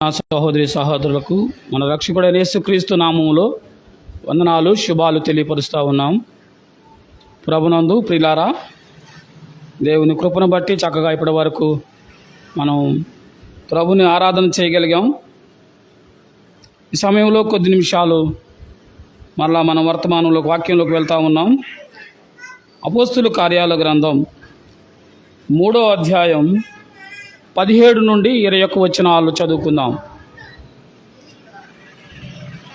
నా సహోదరి సహోదరులకు మన రక్షకుడైన యేసుక్రీస్తు నామములో వందనాలు శుభాలు తెలియపరుస్తూ ఉన్నాం. ప్రభునందు ప్రియులారా, దేవుని కృపను బట్టి చక్కగా ఇప్పటి వరకు మనం ప్రభుని ఆరాధన చేయగలిగాం. ఈ సమయంలో కొద్ది నిమిషాలు మరలా మనం వర్తమానంలోకి వాక్యంలోకి వెళ్తూ ఉన్నాం. అపోస్తుల కార్యాల గ్రంథం 3వ అధ్యాయం 17 నుండి 21 వచనాలు చదువుకుందాం.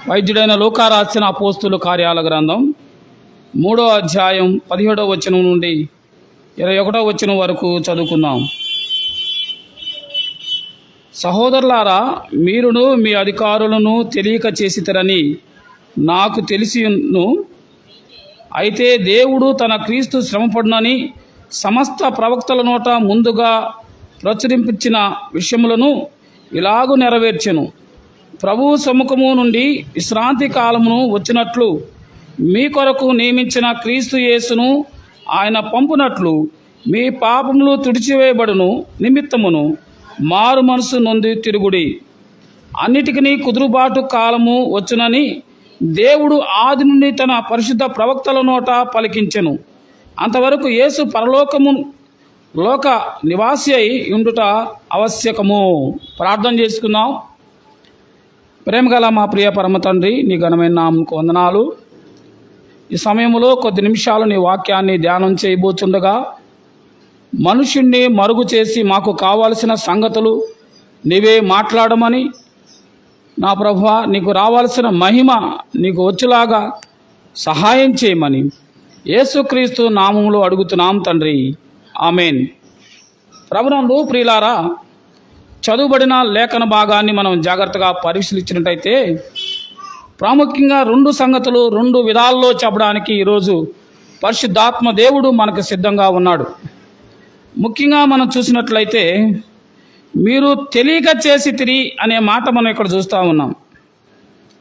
వైద్యుడైన లూకా రాసిన అపోస్తుల కార్యాల గ్రంథం 3వ అధ్యాయం 17వ వచనం నుండి 21వ వచనం వరకు చదువుకుందాం. సహోదరులారా, మీరును మీ అధికారులను తెలియక చేసితరని నాకు తెలిసిను. అయితే దేవుడు తన క్రీస్తు శ్రమపడునని సమస్త ప్రవక్తల నోట ముందుగా ప్రచురించిన విషయములను ఇలాగూ నెరవేర్చెను. ప్రభువు సముఖము నుండి విశ్రాంతి కాలమును వచ్చినట్లు మీ కొరకు నియమించిన క్రీస్తు యేసును ఆయన పంపునట్లు మీ పాపములు తుడిచివేయబడును నిమిత్తమును మారు మనసు నొంది తిరుగుడి. అన్నిటికీ కుదురుబాటు కాలము వచ్చునని దేవుడు ఆది నుండి తన పరిశుద్ధ ప్రవక్తల నోట పలికించెను. అంతవరకు యేసు లోక నివాసి అయి ఉండుట ఆవశ్యకము. ప్రార్థన చేసుకుందాం. ప్రేమగల మా ప్రియ పరమ తండ్రి, నీ ఘనమైన నామముకు వందనాలు. ఈ సమయంలో కొద్ది నిమిషాలు నీ వాక్యాన్ని ధ్యానం చేయబోతుండగా మనుషుణ్ణి మరుగు చేసి మాకు కావాల్సిన సంగతులు నీవే మాట్లాడమని, నా ప్రభువా, నీకు రావాల్సిన మహిమ నీకు వచ్చేలాగా సహాయం చేయమని యేసుక్రీస్తు నామములో అడుగుతున్నాం తండ్రి, ఆమెన్. ప్రభునందు ప్రియులారా, చదువుబడిన లేఖన భాగాన్ని మనం జాగ్రత్తగా పరిశీలించినట్టయితే ప్రాముఖ్యంగా 2 సంగతులు 2 విధాల్లో చెప్పడానికి ఈరోజు పరిశుద్ధాత్మ దేవుడు మనకు సిద్ధంగా ఉన్నాడు. ముఖ్యంగా మనం చూసినట్లయితే మీరు తెలియక చేసి తిరిగి అనే మాట మనం ఇక్కడ చూస్తూ ఉన్నాం.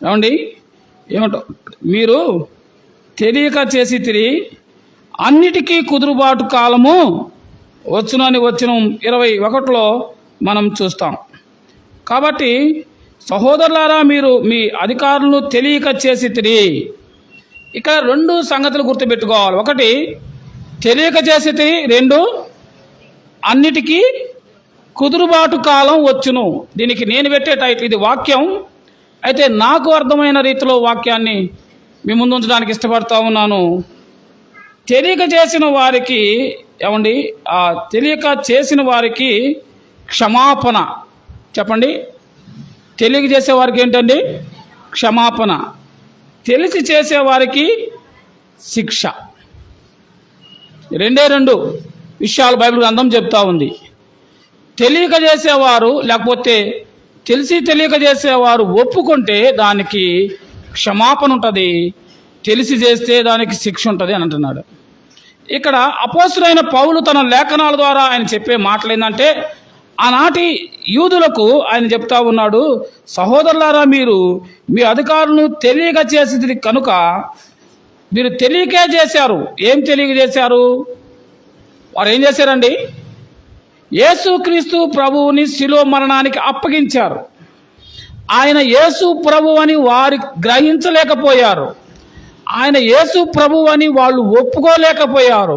ఏమండి, ఏమంటో మీరు తెలియక చేసి తిరిగి అన్నిటికీ కుదురుబాటు కాలము వచ్చునని వచ్చిన 21లో మనం చూస్తాం. కాబట్టి సహోదరులారా, మీరు మీ అధికారులను తెలియక చేసి తిరిగి, ఇక్కడ 2 సంగతులు గుర్తుపెట్టుకోవాలి. 1 తెలియక చేసి తిరిగి, 2 అన్నిటికీ కుదురుబాటు కాలం వచ్చును. దీనికి నేను పెట్టే టైటిల్, ఇది వాక్యం అయితే నాకు అర్థమైన రీతిలో వాక్యాన్ని మీ ముందు ఉంచడానికి ఇష్టపడతా ఉన్నాను. తెలియక చేసిన వారికి ఏమండి, ఆ తెలియక చేసిన వారికి క్షమాపణ. చెప్పండి, తెలియక చేసేవారికి ఏంటండి? క్షమాపణ. తెలిసి చేసేవారికి శిక్ష. 2 విషయాలు బైబిల్ గ్రంథం చెప్తా ఉంది. తెలియక చేసేవారు, లేకపోతే తెలిసి తెలియక చేసేవారు ఒప్పుకుంటే దానికి క్షమాపణ ఉంటుంది, తెలిసి చేస్తే దానికి శిక్ష ఉంటుంది అని అంటున్నాడు. ఇక్కడ అపోస్తులైన పౌలు తన లేఖనాల ద్వారా ఆయన చెప్పే మాటలు ఏంటంటే, ఆనాటి యూదులకు ఆయన చెప్తా ఉన్నాడు, సహోదరులారా, మీరు మీ అధికారులను తెలియక చేసేది కనుక మీరు తెలియకే చేశారు. ఏం తెలియక చేశారు? వారు ఏం చేశారండి? యేసుక్రీస్తు ప్రభువుని శిలువ మరణానికి అప్పగించారు. ఆయన యేసు ప్రభు అని వారు గ్రహించలేకపోయారు. ఆయన యేసు ప్రభు అని వాళ్ళు ఒప్పుకోలేకపోయారు.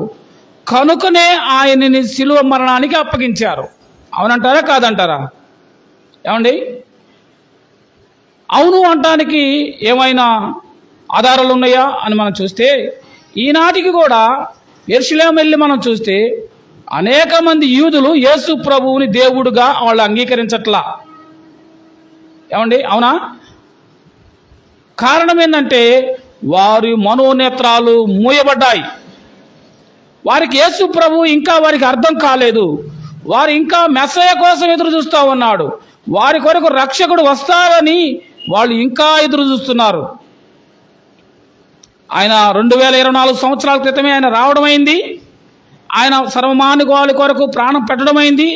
కనుకనే ఆయనని శిలువ మరణానికి అప్పగించారు. అవునంటారా కాదంటారా? ఏమండి, అవును అనటానికి ఏమైనా ఆధారాలు ఉన్నాయా అని మనం చూస్తే, ఈనాటికి కూడా యెరూషలేము వెళ్ళి మనం చూస్తే అనేక మంది యూదులు యేసు ప్రభువుని దేవుడుగా వాళ్ళు అంగీకరించట్లా. ఏమండి, అవునా? కారణం ఏంటంటే వారి మనోనేత్రాలు మూయబడ్డాయి. వారికి యేసు ప్రభు ఇంకా వారికి అర్థం కాలేదు. వారు ఇంకా మెస్సయ కోసం ఎదురు చూస్తూ ఉన్నాడు. వారి కొరకు రక్షకుడు వస్తారని వాళ్ళు ఇంకా ఎదురు చూస్తున్నారు. ఆయన 2024 సంవత్సరాల క్రితమే ఆయన రావడం అయింది. ఆయన సర్వమానవాళి కొరకు ప్రాణం పెట్టడం అయింది.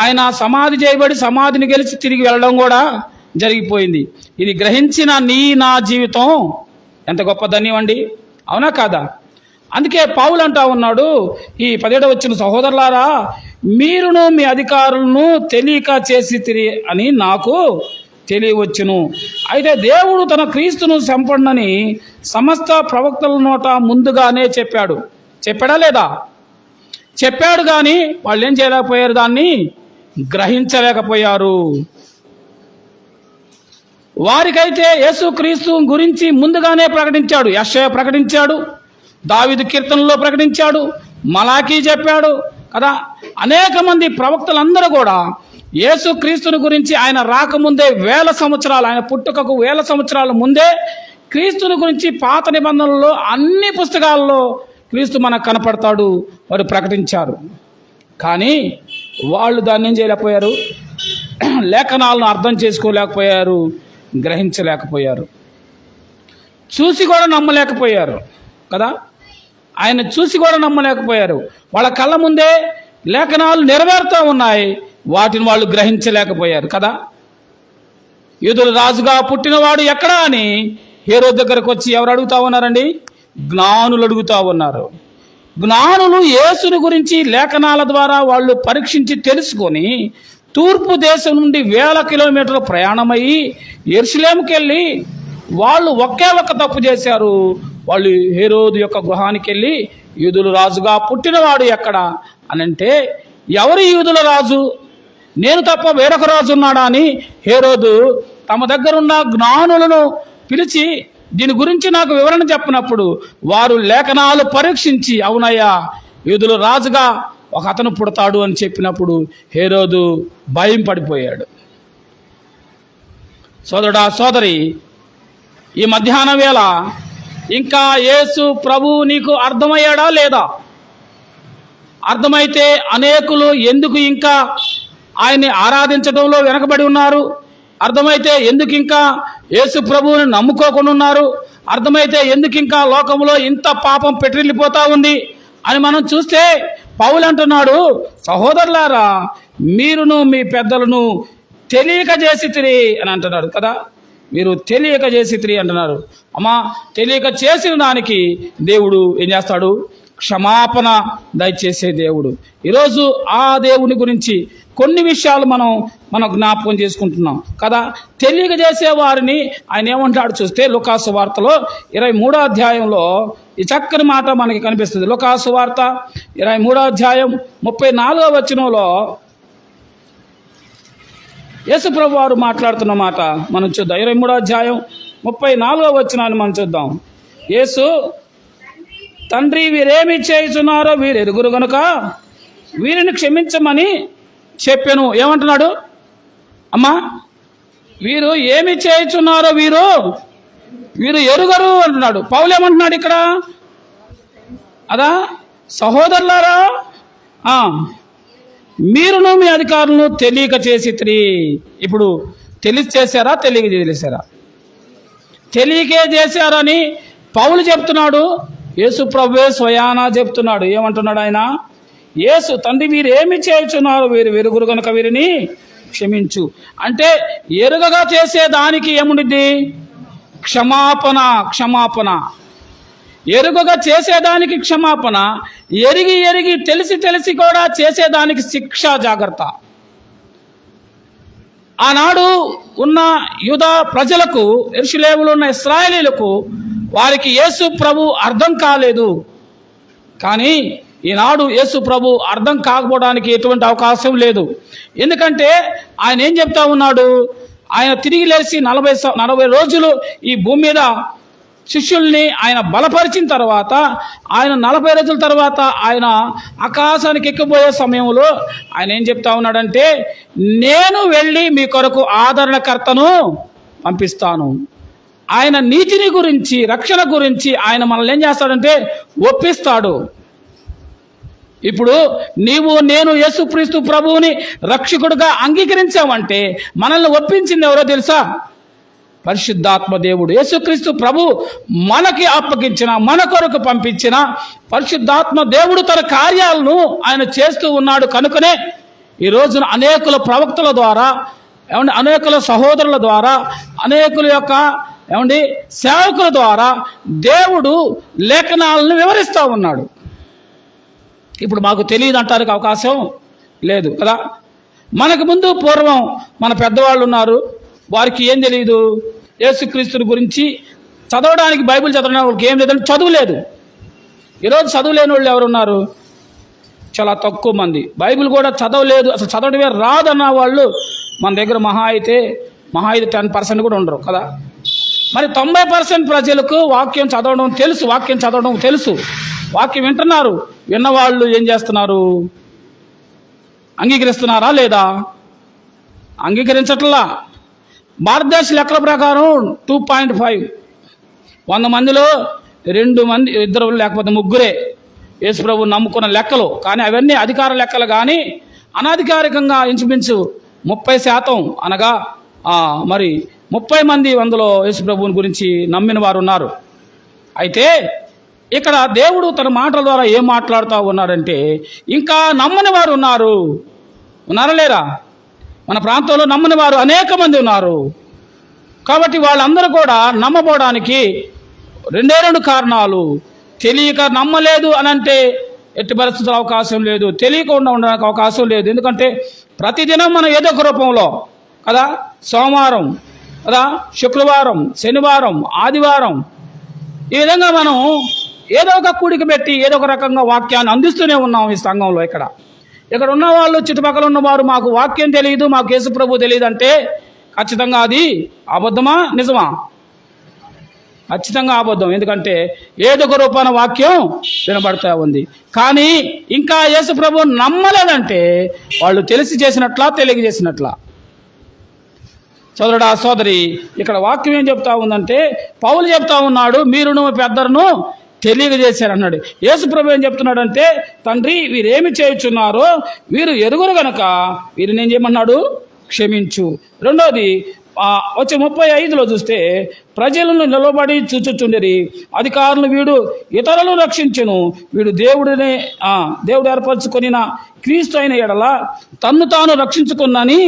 ఆయన సమాధి చేయబడి సమాధిని గెలిచి తిరిగి వెళ్ళడం కూడా జరిగిపోయింది. ఇది గ్రహించిన నా జీవితం ఎంత గొప్ప ధన్యమండి, అవునా కాదా? అందుకే పౌలు అంటా ఉన్నాడు, ఈ 17వ వచనం, సహోదరులారా, మీరును మీ అధికారులను తెలియక చేసితిరి అని నాకు తెలియవచ్చును. అయితే దేవుడు తన క్రీస్తును చంపడని సమస్త ప్రవక్తల నోట ముందుగానే చెప్పాడా లేదా? చెప్పాడు, కానీ వాళ్ళు ఏం చేయలేకపోయారు, దాన్ని గ్రహించలేకపోయారు. వారికైతే యేసుక్రీస్తు గురించి ముందుగానే ప్రకటించాడు. యెషయా ప్రకటించాడు, దావీదు కీర్తనలో ప్రకటించాడు, మలాకీ చెప్పాడు కదా. అనేక మంది ప్రవక్తలందరూ కూడా యేసుక్రీస్తుని గురించి ఆయన రాకముందే ఆయన పుట్టుకకు 1000 సంవత్సరాల ముందే క్రీస్తుని గురించి పాత నిబంధనల్లో అన్ని పుస్తకాల్లో క్రీస్తు మనకు కనపడతాడు వారు ప్రకటించారు. కానీ వాళ్ళు దాన్ని ఏం చేయలేకపోయారు, లేఖనాలను అర్థం చేసుకోలేకపోయారు, గ్రహించలేకపోయారు, చూసి కూడా నమ్మలేకపోయారు కదా. ఆయన చూసి కూడా నమ్మలేకపోయారు. వాళ్ళ కళ్ళ ముందే లేఖనాలు నెరవేరుతూ ఉన్నాయి, వాటిని వాళ్ళు గ్రహించలేకపోయారు కదా. యూదుల రాజుగా పుట్టినవాడు ఎక్కడా అని హేరోదు దగ్గరకు వచ్చి ఎవరు అడుగుతా ఉన్నారండి? జ్ఞానులు అడుగుతా ఉన్నారు. జ్ఞానులు యేసుని గురించి లేఖనాల ద్వారా వాళ్ళు పరీక్షించి తెలుసుకొని తూర్పు దేశం నుండి 1000 కిలోమీటర్ల ప్రయాణమయ్యి యెరూషలేముకి వెళ్ళి వాళ్ళు ఒకే ఒక తప్పు చేశారు. వాళ్ళు హేరోదు యొక్క గృహానికి వెళ్ళి యూదుల రాజుగా పుట్టినవాడు ఎక్కడ అని అంటే, ఎవరు యూదుల రాజు, నేను తప్ప వేరొక రాజు ఉన్నాడా అని హేరోదు తమ దగ్గర ఉన్న జ్ఞానులను పిలిచి దీని గురించి నాకు వివరణ చెప్పినప్పుడు వారు లేఖనాలు పరీక్షించి అవునయ్యా యూదుల రాజుగా ఒక అతను పుడతాడు అని చెప్పినప్పుడు హేరోదు భయం పడిపోయాడు. సోదరుడా సోదరి, ఈ మధ్యాహ్నం వేళ ఇంకా యేసు ప్రభు నీకు అర్థమయ్యాడా లేదా? అర్థమైతే అనేకులు ఎందుకు ఇంకా ఆయన్ని ఆరాధించడంలో వెనకబడి ఉన్నారు? అర్థమైతే ఎందుకు ఇంకా యేసు ప్రభువుని నమ్ముకోకుండా ఉన్నారు? అర్థమైతే ఎందుకు ఇంకా లోకంలో ఇంత పాపం పెట్రిల్లిపోతా ఉంది అని మనం చూస్తే పౌలు అంటున్నాడు, సహోదరులారా మీరును మీ పెద్దలను తెలియక చేసితిరి అని అంటున్నాడు కదా. మీరు తెలియక చేసితిరి అంటున్నారు. అమ్మా, తెలియక చేసిన దానికి దేవుడు ఏం చేస్తాడు? క్షమాపణ దయచేసే దేవుడు. ఈరోజు ఆ దేవుని గురించి కొన్ని విషయాలు మనం జ్ఞాపకం చేసుకుంటున్నాం కదా. తెలియక చేసే వారిని ఆయన ఏమంటాడు చూస్తే లూకాసు వార్తలో 23వ అధ్యాయంలో ఈ చక్కని మాట మనకి కనిపిస్తుంది. లూకాసు వార్త 23వ అధ్యాయం 34వ వచనంలో యేసుప్రభు వారు మాట్లాడుతున్న మాట మనం చూద్దాం. 23వ అధ్యాయం 34వ వచనాన్ని మనం చూద్దాం. యేసు, తండ్రి వీరేమి చేయుచున్నారో వీరు ఎరుగురు గనుక వీరిని క్షమించమని చెప్పాను. ఏమంటున్నాడు? అమ్మా, వీరు ఏమి చేయుచున్నారో వీరు ఎరుగరు అంటున్నాడు. పౌలు ఏమంటున్నాడు ఇక్కడ? అదా, సహోదరులారా మీరును మీ అధికారులను తెలియక చేసితిరి. ఇప్పుడు తెలిసి చేశారా, తెలియక చేశారా? తెలియకే చేశారని పౌలు చెప్తున్నాడు. యేసు ప్రభువే స్వయానా చెప్తున్నాడు. ఏమంటున్నాడు ఆయన? యేసు, తండ్రి వీరు ఏమి చేయుచున్నారు వీరు వెరుగురు కనుక వీరిని క్షమించు అంటే ఎరుగగా చేసే దానికి ఏముండిద్ది? క్షమాపణ. ఎరుగగా చేసేదానికి క్షమాపణ, ఎరిగి తెలిసి కూడా చేసేదానికి శిక్ష, జాగ్రత్త. ఆనాడు ఉన్న యూదా ప్రజలకు, యెరూషలేములో ఉన్న ఇశ్రాయేలీయులకు వారికి యేసు ప్రభు అర్థం కాలేదు. కానీ ఈనాడు యేసు ప్రభు అర్థం కాకపోవడానికి ఎటువంటి అవకాశం లేదు. ఎందుకంటే ఆయన ఏం చెప్తా ఉన్నాడు? ఆయన తిరిగి లేచి 40 రోజులు ఈ భూమి మీద శిష్యుల్ని ఆయన బలపరిచిన తర్వాత, ఆయన 40 రోజుల తర్వాత ఆయన ఆకాశానికి ఎక్కిపోయే సమయంలో ఆయన ఏం చెప్తా ఉన్నాడంటే, నేను వెళ్ళి మీ కొరకు ఆదరణకర్తను పంపిస్తాను. ఆయన నీతిని గురించి, రక్షణ గురించి ఆయన మనల్ని ఏం చేస్తాడంటే ఒప్పిస్తాడు. ఇప్పుడు నేను యేసుక్రీస్తు ప్రభువుని రక్షకుడుగా అంగీకరించామంటే మనల్ని ఒప్పించింది ఎవరో తెలుసా? పరిశుద్ధాత్మ దేవుడు. యేసుక్రీస్తు ప్రభు మనకి అప్పగించిన, మన కొరకు పంపించిన పరిశుద్ధాత్మ దేవుడు తన కార్యాలను ఆయన చేస్తూ ఉన్నాడు. కనుకనే ఈ రోజున అనేకుల ప్రవక్తల ద్వారా, అనేకుల సహోదరుల ద్వారా, అనేకుల యొక్క సేవకుల ద్వారా దేవుడు లేఖనాలను వివరిస్తూ ఉన్నాడు. ఇప్పుడు మాకు తెలియదు అంటానికి అవకాశం లేదు కదా. మనకు ముందు పూర్వం మన పెద్దవాళ్ళు ఉన్నారు, వారికి ఏం తెలియదు, యేసుక్రీస్తుని గురించి చదవడానికి బైబిల్ చదవడానికి వాళ్ళకి ఏం లేదంటే చదువు లేదు. ఈరోజు చదువు లేని వాళ్ళు ఎవరున్నారు? చాలా తక్కువ మంది. బైబిల్ కూడా చదవలేదు, అసలు చదవడమే రాదన్న వాళ్ళు మన దగ్గర మహా అయితే 10% కూడా ఉండరు కదా. మరి 90% ప్రజలకు వాక్యం చదవడం తెలుసు, వాక్యం వింటున్నారు. విన్నవాళ్ళు ఏం చేస్తున్నారు? అంగీకరిస్తున్నారా లేదా? అంగీకరించట్లా. భారతదేశ లెక్కల ప్రకారం 2.5, 100 మందిలో 2 మంది, 2 లేకపోతే 3 యేసుప్రభు నమ్ముకున్న లెక్కలు. కానీ అవన్నీ అధికార లెక్కలు. కానీ అనధికారికంగా ఇంచుమించు 30%, అనగా మరి 30 మంది అందులో యేసుప్రభుని గురించి నమ్మిన వారు ఉన్నారు. అయితే ఇక్కడ దేవుడు తన మాటల ద్వారా ఏం మాట్లాడుతూ ఉన్నాడంటే, ఇంకా నమ్మని వారు ఉన్నారా లేరా? మన ప్రాంతంలో నమ్మని వారు అనేక మంది ఉన్నారు. కాబట్టి వాళ్ళందరూ కూడా నమ్మబోడానికి 2 కారణాలు. తెలియక నమ్మలేదు అని అంటే ఎట్టి పరిస్థితుల్లో అవకాశం లేదు, తెలియకుండా ఉండడానికి అవకాశం లేదు. ఎందుకంటే ప్రతిదినం మనం ఏదో ఒక రూపంలో కదా, సోమవారం కదా, శుక్రవారం, శనివారం, ఆదివారం, ఈ విధంగా మనం ఏదో ఒక కూడిక పెట్టి ఏదో ఒక రకంగా వాక్యాన్ని అందిస్తూనే ఉన్నాం ఈ సంఘంలో. ఇక్కడ ఉన్న వాళ్ళు, చుట్టుపక్కల ఉన్నవారు మాకు వాక్యం తెలియదు, మాకు యేసుప్రభు తెలియదు అంటే ఖచ్చితంగా అది అబద్ధమా నిజమా? ఖచ్చితంగా అబద్ధం. ఎందుకంటే ఏదో ఒక రూపాన వాక్యం వినబడుతూ ఉంది. కానీ ఇంకా యేసుప్రభు నమ్మలేదంటే వాళ్ళు తెలిసి చేసినట్లా, తెలియజేసినట్లా? సోదరుడా, సోదరి, ఇక్కడ వాక్యం ఏం చెప్తా ఉందంటే, పౌలు చెప్తా ఉన్నాడు, మీరును పెద్దలను తెలియజేశారు అన్నాడు. యేసుప్రభు ఏం చెప్తున్నాడంటే, తండ్రి వీరేమి చేయుచున్నారో వీరు ఎరుగురు గనక వీరిని ఏం చేయమన్నాడు? క్షమించు. రెండోది వచ్చే 35లో చూస్తే, ప్రజలను నిలబడి చూచుచుండిరి, అధికారులు వీడు ఇతరులను రక్షించును, వీడు దేవుడు ఏర్పరచుకొనిన క్రీస్తు అయిన ఎడల తన్ను తాను రక్షించుకున్నని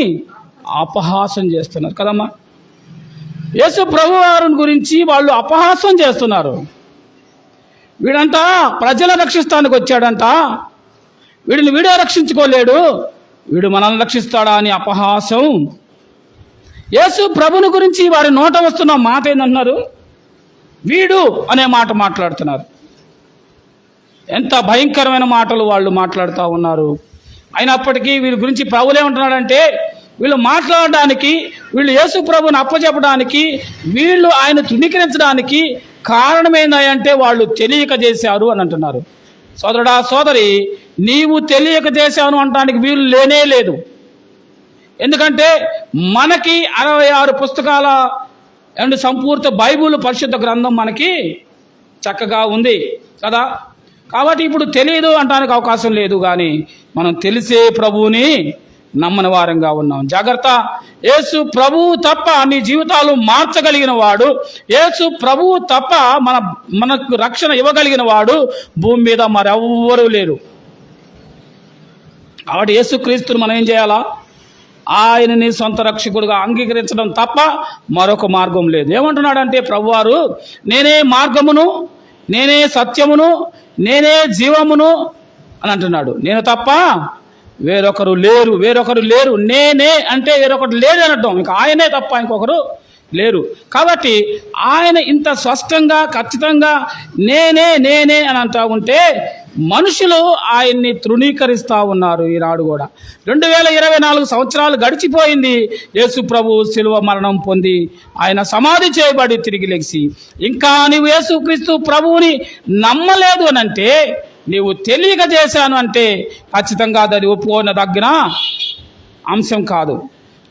అపహాసం చేస్తున్నారు కదమ్మా. యేసు ప్రభు వారిని గురించి వాళ్ళు అపహాసం చేస్తున్నారు. వీడంతా ప్రజలను రక్షిస్తానికి వచ్చాడంట, వీడే రక్షించుకోలేడు, వీడు మనల్ని రక్షిస్తాడా అని అపహాసం. యేసు ప్రభుని గురించి వారి నోట వస్తున్న మాట ఏంటన్నారు? వీడు అనే మాట మాట్లాడుతున్నారు. ఎంత భయంకరమైన మాటలు వాళ్ళు మాట్లాడుతూ ఉన్నారు. అయినప్పటికీ వీరి గురించి ప్రభులు ఏమంటున్నాడంటే, వీళ్ళు మాట్లాడడానికి, వీళ్ళు యేసు ప్రభుని అప్పచెప్పడానికి, వీళ్ళు ఆయన తృణీకరించడానికి కారణం ఏంటంటే వాళ్ళు తెలియక చేశారు అని అంటున్నారు. సోదరుడా, సోదరి, నీవు తెలియక చేశాను అనడానికి వీలు లేనే లేదు. ఎందుకంటే మనకి 66 పుస్తకాల సంపూర్ణ బైబిల్ పరిశుద్ధ గ్రంథం మనకి చక్కగా ఉంది కదా. కాబట్టి ఇప్పుడు తెలియదు అనడానికి అవకాశం లేదు. కానీ మనం తెలిసే ప్రభువుని నమ్మని వారంగా ఉన్నాం. జాగ్రత్త. యేసు ప్రభువు తప్ప నీ జీవితాలు మార్చగలిగిన వాడు, యేసు ప్రభువు తప్ప మనకు రక్షణ ఇవ్వగలిగిన వాడు భూమి మీద మరెవ్వరూ లేరు. కాబట్టి యేసుక్రీస్తుని మనం ఏం చేయాలా? ఆయనని సొంత రక్షకుడుగా అంగీకరించడం తప్ప మరొక మార్గం లేదు. ఏమంటున్నాడంటే ప్రభువారు, నేనే మార్గమును, నేనే సత్యమును, నేనే జీవమును అని అంటున్నాడు. నేను తప్ప వేరొకరు లేరు. నేనే అంటే వేరొకరు లేరు అనడం. ఇంకా ఆయనే తప్ప ఇంకొకరు లేరు. కాబట్టి ఆయన ఇంత స్పష్టంగా, ఖచ్చితంగా నేనే అని అంటా ఉంటే మనుషులు ఆయన్ని తృణీకరిస్తూ ఉన్నారు. ఈనాడు కూడా 2024 సంవత్సరాలు గడిచిపోయింది. యేసు ప్రభు శిలువ మరణం పొంది ఆయన సమాధి చేయబడి తిరిగి లెగిసి, ఇంకా నీవు యేసుక్రీస్తు ప్రభువుని నమ్మలేదు అని అంటే, నీవు తెలియక చేశాను అంటే ఖచ్చితంగా అది ఒప్పుకోదగిన అంశం కాదు.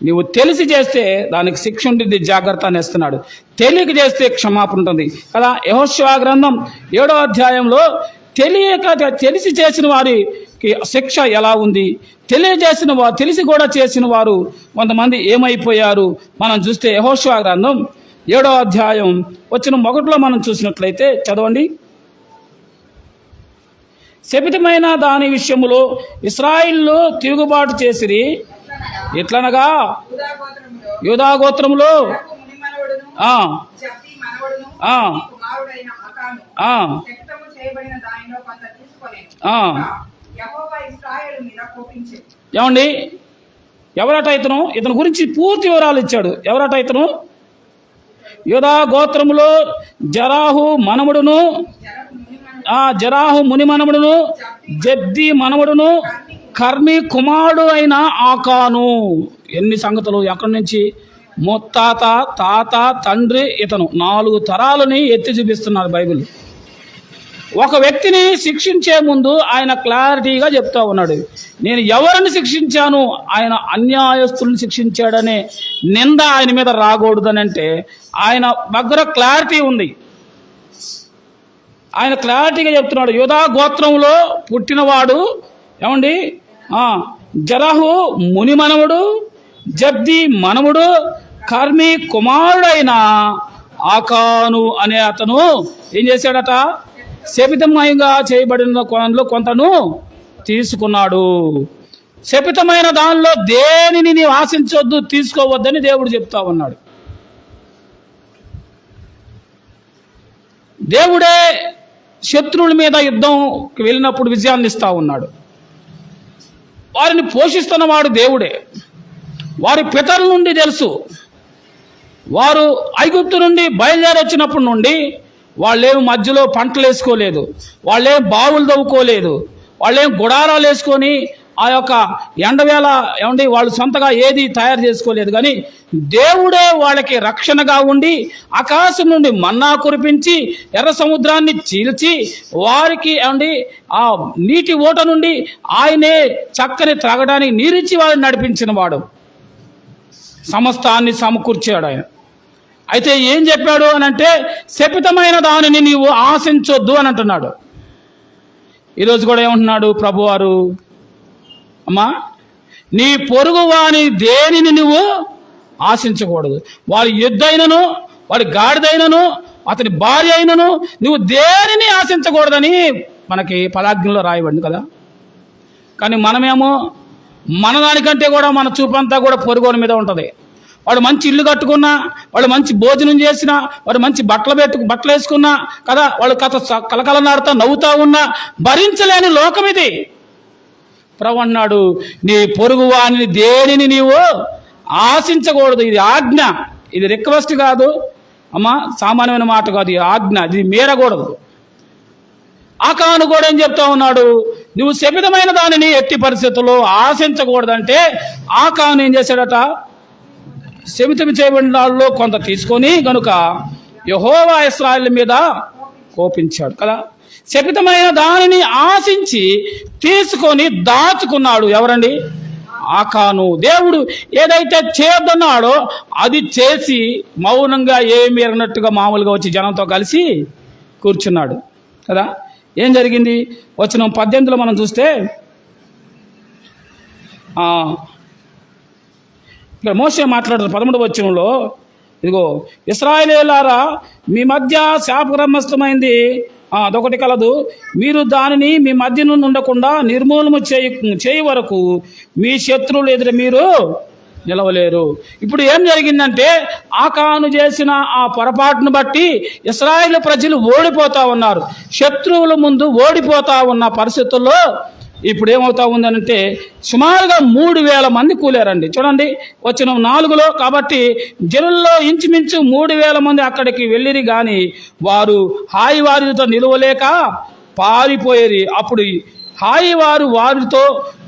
నీవు తెలిసి చేస్తే దానికి శిక్ష ఉంటుంది, జాగ్రత్త అనేస్తున్నాడు. తెలియక చేస్తే క్షమాపణ ఉంటుంది కదా. యెహోషువ గ్రంథం 7వ అధ్యాయంలో తెలిసి చేసిన వారికి శిక్ష ఎలా ఉంది, తెలిసి కూడా చేసిన వారు కొంతమంది ఏమైపోయారు మనం చూస్తే, యెహోషువ గ్రంథం 7వ అధ్యాయం వచ్చిన 1లో మనం చూసినట్లయితే చదవండి. శపితమైన దాని విషయములో ఇశ్రాయేలు తిరుగుబాటు చేసిరి. ఎట్లనగా యూదా గోత్రములో ఏమండి, ఎవరట ఇతను గురించి పూర్తి వివరాలు ఇచ్చాడు. ఎవరట ఇతను? యూదా గోత్రములో జరాహు ముని మనముడును జబ్ది మనముడును కర్మి కుమారుడు అయిన ఆకాను. ఎన్ని సంగతులు! ఎక్కడి నుంచి? ముత్తాత, తాత, తండ్రి, ఇతను 4 తరాలని ఎత్తి చూపిస్తున్నారు బైబిల్. ఒక వ్యక్తిని శిక్షించే ముందు ఆయన క్లారిటీగా చెప్తా ఉన్నాడు, నేను ఎవరిని శిక్షించాను, ఆయన అన్యాయస్తులను శిక్షించాడనే నింద ఆయన మీద రాకూడదని. అంటే ఆయన దగ్గర క్లారిటీ ఉంది. ఆయన క్లారిటీగా చెప్తున్నాడు, యూదా గోత్రంలో పుట్టినవాడు ఏమండి జరహు ముని మనముడు, జబ్ది మనముడు, కర్మి కుమారుడైన ఆకాను అనే అతను ఏం చేశాడట? శపితమయంగా చేయబడిన దానిలో కొంతను తీసుకున్నాడు. శపితమైన దానిలో దేనిని నీవు ఆశించొద్దు, తీసుకోవద్దని దేవుడు చెప్తా ఉన్నాడు. దేవుడే శత్రువుల మీద యుద్ధంకి వెళ్ళినప్పుడు విజయాన్ని ఇస్తా ఉన్నాడు. వారిని పోషిస్తున్నవాడు దేవుడే. వారి పితరుల నుండి తెలుసు. వారు ఐగుప్తు నుండి బయలుదేరి వచ్చినప్పటి నుండి వాళ్ళేం మధ్యలో పంటలు వేసుకోలేదు, వాళ్ళేం బావులు తవ్వుకోలేదు, వాళ్ళేం గుడారాలు వేసుకొని ఆ యొక్క ఎండవేళ ఏమండి వాళ్ళు సొంతగా ఏది తయారు చేసుకోలేదు. కానీ దేవుడే వాళ్ళకి రక్షణగా ఉండి ఆకాశం నుండి మన్నా కురిపించి ఎర్ర సముద్రాన్ని చీల్చి వారికి ఏమండి ఆ నీటి ఓట నుండి ఆయనే చక్కని త్రాగడానికి నీరిచ్చి వారిని నడిపించిన వాడు. సమస్తాన్ని సమకూర్చాడు ఆయన. అయితే ఏం చెప్పాడు అని అంటే, శపితమైన దానిని నీవు ఆశించొద్దు అని అంటున్నాడు. ఈరోజు కూడా ఏమంటున్నాడు ప్రభువారు? అమ్మా, నీ పొరుగు వాని దేనిని నువ్వు ఆశించకూడదు. వాడి ఎద్దైనను, వాడి గాడిదైనను, అతని భార్య అయినను నువ్వు దేనిని ఆశించకూడదని మనకి పదాజ్ఞలో రాయబడింది కదా. కానీ మనమేమో మన దానికంటే కూడా మన చూపంతా కూడా పొరుగుని మీద ఉంటుంది. వాడు మంచి ఇల్లు కట్టుకున్నా, వాడు మంచి భోజనం చేసినా, వాడు మంచి బట్టలు వేసుకున్నా కదా, వాళ్ళు కలకలనాడుతా నవ్వుతా ఉన్నా భరించలేని లోకం ఇది. ప్రభు అన్నాడు, నీ పొరుగు వాని దేనిని నీవు ఆశించకూడదు. ఇది ఆజ్ఞ, ఇది రిక్వెస్ట్ కాదు అమ్మా, సామాన్యమైన మాట కాదు, ఇది ఆజ్ఞ, ఇది మీరకూడదు. ఆకాను కూడా ఏం చెప్తా ఉన్నాడు, నువ్వు శపితమైన దానిని ఎట్టి పరిస్థితుల్లో ఆశించకూడదంటే ఆకాను ఏం చేశాడట? శపితం చేయబడిన వాళ్ళలో కొంత తీసుకొని గనుక యెహోవా ఇశ్రాయేలు మీద కోపించాడు కదా. శపితమైన దానిని ఆశించి తీసుకొని దాచుకున్నాడు. ఎవరండి? ఆకాను. దేవుడు ఏదైతే చేయొద్దన్నాడో అది చేసి మౌనంగా ఏమీ ఎరగనట్టుగా మామూలుగా వచ్చి జనంతో కలిసి కూర్చున్నాడు కదా. ఏం జరిగింది? వచనం 18లో మనం చూస్తే ఇక్కడ మోషే మాట్లాడుతున్న 13వ వచనంలో, ఇదిగో ఇశ్రాయేలీయులారా, మీ మధ్య శాపగ్రస్తమైంది అదొకటి కలదు. మీరు దానిని మీ మధ్య నుండి ఉండకుండా నిర్మూలన చేయ వరకు మీ శత్రువులు ఎదురు మీరు నిలవలేరు. ఇప్పుడు ఏం జరిగిందంటే, ఆకాను చేసిన ఆ పొరపాటును బట్టి ఇశ్రాయేలు ప్రజలు ఓడిపోతా ఉన్నారు. శత్రువుల ముందు ఓడిపోతా ఉన్న పరిస్థితుల్లో ఇప్పుడు ఏమవుతా ఉందనంటే, సుమారుగా 3000 మంది కూలారండి. చూడండి వచనం 4లో, కాబట్టి జనుల్లో ఇంచుమించు 3000 మంది అక్కడికి వెళ్ళిరి గాని వారు హాయి వారితో నిలవలేక పారిపోయేరి. అప్పుడు హాయి వారితో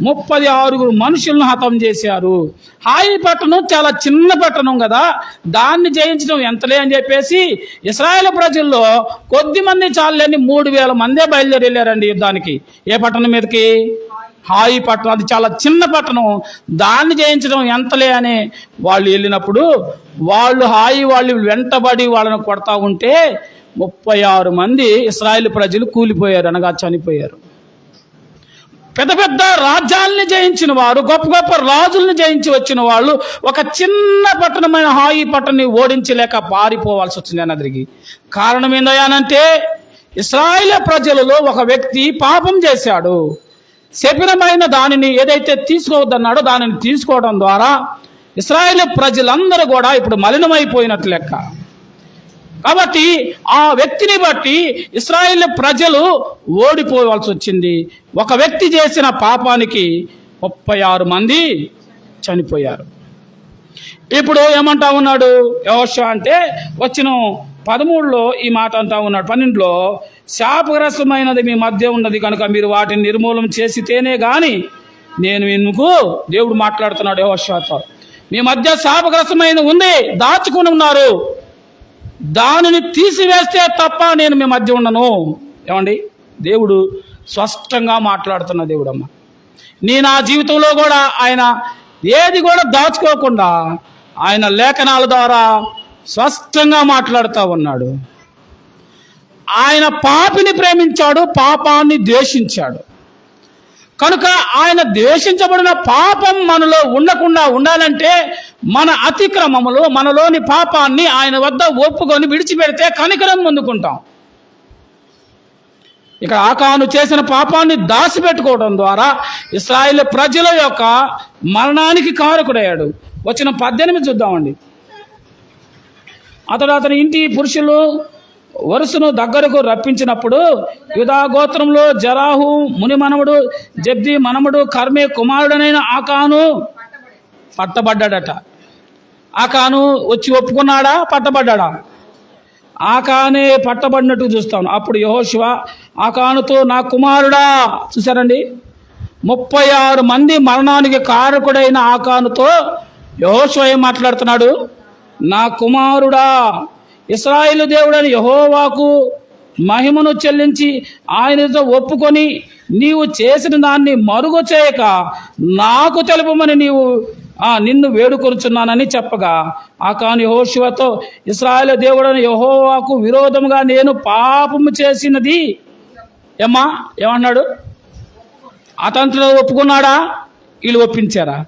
36 మనుషులను హతం చేశారు. హాయి పట్టణం చాలా చిన్న పట్టణం కదా, దాన్ని జయించడం ఎంతలే అని చెప్పేసి ఇశ్రాయేలు ప్రజల్లో కొద్ది మంది చాలని 3000 మందే బయలుదేరి వెళ్ళారండి యుద్ధానికి. ఏ పట్టణం మీదకి? హాయి పట్టణం. అది చాలా చిన్న పట్టణం, దాన్ని జయించడం ఎంతలే అని వాళ్ళు వెళ్ళినప్పుడు వాళ్ళు వెంటబడి వాళ్ళని కొడతా ఉంటే 36 మంది ఇశ్రాయేలు ప్రజలు కూలిపోయారు, అనగా చనిపోయారు. పెద్ద పెద్ద రాజ్యాలని జయించిన వారు, గొప్ప గొప్ప రాజుల్ని జయించి వచ్చిన వాళ్ళు ఒక చిన్న పట్టణమైన హాయి పట్టణాన్ని ఓడించలేక పారిపోవాల్సి వచ్చింది అన్నదికి. కారణం ఏందయ్యానంటే, ఇశ్రాయేలు ప్రజలలో ఒక వ్యక్తి పాపం చేశాడు. శపితమైన దానిని ఏదైతే తీసుకోవద్దన్నాడో దానిని తీసుకోవడం ద్వారా ఇశ్రాయేలు ప్రజలందరూ కూడా ఇప్పుడు మలినమైపోయినట్లు లెక్క. కాబట్టి ఆ వ్యక్తిని బట్టి ఇశ్రాయేలు ప్రజలు ఓడిపోవాల్సి వచ్చింది. ఒక వ్యక్తి చేసిన పాపానికి 36 మంది చనిపోయారు. ఇప్పుడు ఏమంటా ఉన్నాడు యెహోషువ అంటే వచ్చిన 13లో ఈ మాట అంటా ఉన్నాడు. 12లో శాపగ్రస్తమైనది మీ మధ్య ఉన్నది కనుక మీరు వాటిని నిర్మూలన చేసితేనే గాని నేను ఎందుకు, దేవుడు మాట్లాడుతున్నాడు యెహోషువతో, మీ మధ్య శాపగ్రస్తమైన ఉంది, దాచుకుని ఉన్నారు, దానిని తీసివేస్తే తప్ప నేను మీ మధ్య ఉండను. ఏమండి, దేవుడు స్పష్టంగా మాట్లాడుతున్న దేవుడమ్మ. నా జీవితంలో కూడా ఆయన ఏది కూడా దాచుకోకుండా ఆయన లేఖనాల ద్వారా స్పష్టంగా మాట్లాడుతూ ఉన్నాడు. ఆయన పాపిని ప్రేమించాడు, పాపాన్ని ద్వేషించాడు. కనుక ఆయన ద్వేషించబడిన పాపం మనలో ఉండకుండా ఉండాలంటే మన అతిక్రమములు, మనలోని పాపాన్ని ఆయన వద్ద ఒప్పుకొని విడిచిపెడితే కనికరం పొందుకుంటాం. ఇక్కడ ఆకాను చేసిన పాపాన్ని దాచిపెట్టుకోవడం ద్వారా ఇశ్రాయేలు ప్రజల యొక్క మరణానికి కారకుడయ్యాడు. వచ్చిన 18 చూద్దామండి. అతని ఇంటి పురుషులు వరుసను దగ్గరకు రప్పించినప్పుడు యూదా గోత్రంలో జరాహు ముని మనవడు, జబ్ది మనముడు, కర్మే కుమారుడనైన ఆకాను పట్టబడ్డాడట. ఆకాను వచ్చి ఒప్పుకున్నాడా, పట్టబడ్డాడా? ఆకానే పట్టబడినట్టు చూస్తాను. అప్పుడు యెహోషువ ఆకానుతో, నా కుమారుడా, చూసారండి, 36 మంది మరణానికి కారకుడైన ఆకానుతో యెహోషువ ఏం మాట్లాడుతున్నాడు? నా కుమారుడా, ఇశ్రాయేలు దేవుడని యెహోవాకు మహిమను చెల్లించి ఆయనతో ఒప్పుకొని నీవు చేసిన దాన్ని మరుగు చేయక నాకు తెలుపమని నిన్ను వేడుకొనుచున్నానని చెప్పగా ఆకాను యెహోషువతో, ఇశ్రాయేలు దేవుడని యెహోవాకు విరోధముగా నేను పాపము చేసినది ఏమన్నాడు? అతనంతటా ఒప్పుకున్నాడా? వీళ్ళు ఒప్పించారా?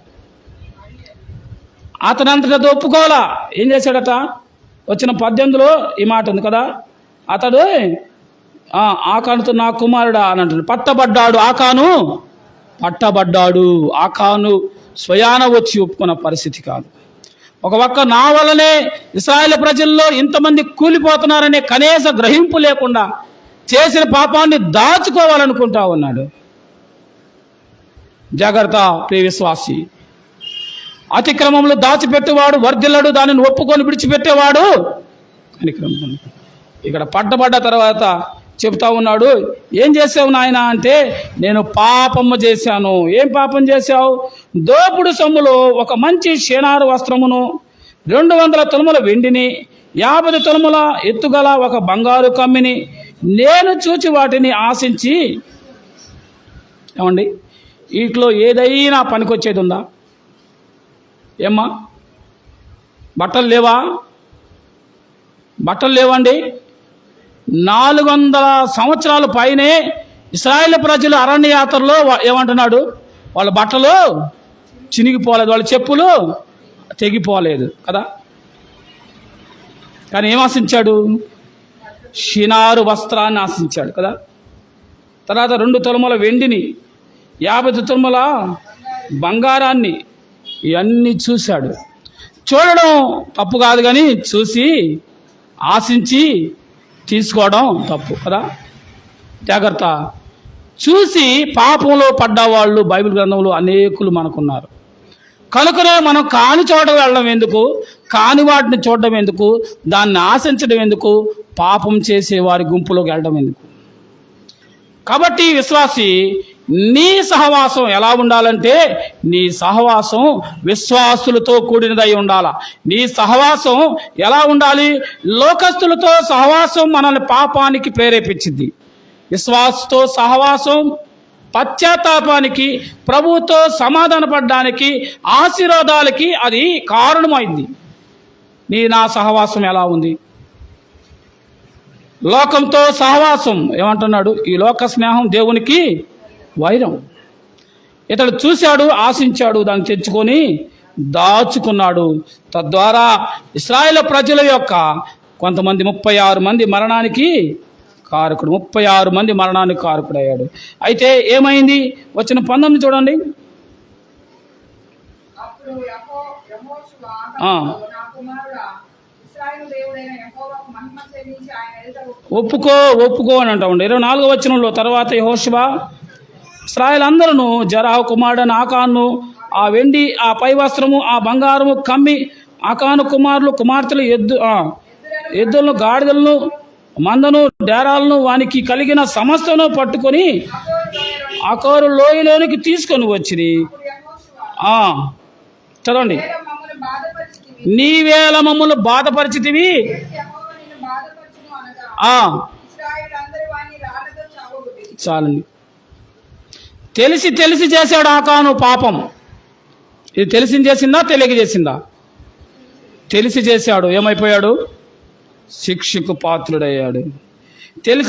అతనంతటా ఒప్పుకోవాలా? ఏం చేశాడట? వచ్చిన 18లో ఈ మాట ఉంది కదా, అతడు ఆకానుతో నా కుమారుడా అని అంటాడు. పట్టబడ్డాడు, ఆకాను పట్టబడ్డాడు. ఆకాను స్వయాన వచ్చి ఒప్పుకున్న పరిస్థితి కాదు. ఒక పక్క నా వల్లనే ఇశ్రాయేలు ప్రజల్లో ఇంతమంది కూలిపోతున్నారనే కనీస గ్రహింపు లేకుండా చేసిన పాపాన్ని దాచుకోవాలనుకుంటా ఉన్నాడు. జాగ్రత్త ప్రియ విశ్వాసి, అతిక్రమంలో దాచిపెట్టేవాడు వర్ధిల్లడు, దానిని ఒప్పుకొని విడిచిపెట్టేవాడు కనికరం. ఇక్కడ పట్టబడ్డ తర్వాత చెప్తా ఉన్నాడు, ఏం చేసావు నాయన అంటే, నేను పాపము చేశాను. ఏం పాపం చేశావు? దోపుడు సొమ్ములో ఒక మంచి షేనారు వస్త్రమును, 200 తులముల వెండిని, 50 తులముల ఎత్తుగల ఒక బంగారు కమ్మిని నేను చూచి వాటిని ఆశించి. ఏమండి, వీటిలో ఏదైనా పనికొచ్చేది ఉందా? ఏమ్మా, బట్టలు లేవా? బట్టలు లేవండి. 400 సంవత్సరాల పైనే ఇశ్రాయేలు ప్రజలు అరణ్యయాత్రలో ఏమంటున్నాడు? వాళ్ళ బట్టలు చినిగిపోలేదు, వాళ్ళ చెప్పులు తెగిపోలేదు కదా. కానీ ఏం ఆశించాడు? షినారు వస్త్రాన్ని ఆశించాడు కదా. తర్వాత 2 తులముల వెండిని, 50 తులముల బంగారాన్ని, ఇవన్నీ చూశాడు. చూడడం తప్పు కాదు, కానీ చూసి ఆశించి తీసుకోవడం తప్పు కదా. జాగ్రత్త. చూసి పాపంలో పడ్డవాళ్ళు బైబిల్ గ్రంథంలో అనేకులు మనకున్నారు. కనుకనే మనం కాని చోట వెళ్ళడం ఎందుకు, కాని వాటిని చూడడం ఎందుకు, దాన్ని ఆశించడం ఎందుకు, పాపం చేసే వారి గుంపులోకి వెళ్ళడం ఎందుకు? కాబట్టి విశ్వాసి, నీ సహవాసం ఎలా ఉండాలంటే, నీ సహవాసం విశ్వాసులతో కూడినదై ఉండాల. నీ సహవాసం ఎలా ఉండాలి? లోకస్తులతో సహవాసం మనల్ని పాపానికి ప్రేరేపించింది. విశ్వాసతో సహవాసం పశ్చాత్తాపానికి, ప్రభువుతో సమాధానపడడానికి, ఆశీర్వాదాలకి అది కారణమైంది. నా సహవాసం ఎలా ఉంది? లోకంతో సహవాసం ఏమంటున్నాడు? ఈ లోక స్నేహం దేవునికి వైరం. ఇతడు చూశాడు, ఆశించాడు, దాన్ని తెచ్చుకొని దాచుకున్నాడు. తద్వారా ఇశ్రాయేలు ప్రజల యొక్క కొంతమంది 36 మంది మరణానికి కారకుడు, 36 మంది మరణానికి కారకుడు అయ్యాడు. అయితే ఏమైంది? వచ్చిన 19 చూడండి. ఒప్పుకో అని అంటా ఉండే 24వ వచనంలో. తర్వాత యెహోషువ ఇశ్రాయేలందరూ జరాహు కుమారుడైన ఆకాను ఆ వెండి ఆ పై వస్త్రము ఆ బంగారము కమ్మి ఆకాను కుమార్తెలు ఎద్దులను గాడిదలను మందను డేరాలను వానికి కలిగిన సమస్తను పట్టుకొని ఆకారు లోయలోనికి తీసుకొని వచ్చింది. చదవండి. నీవేళ మమ్మల్ని బాధపరిచితివి, చాలండి. తెలిసి తెలిసి చేశాడు ఆకాను పాపం. ఇది తెలిసి చేసిందా తెలియక చేసిందా? తెలిసి చేశాడు. ఏమైపోయాడు? శిక్షకు పాత్రుడయ్యాడు. తెలిసి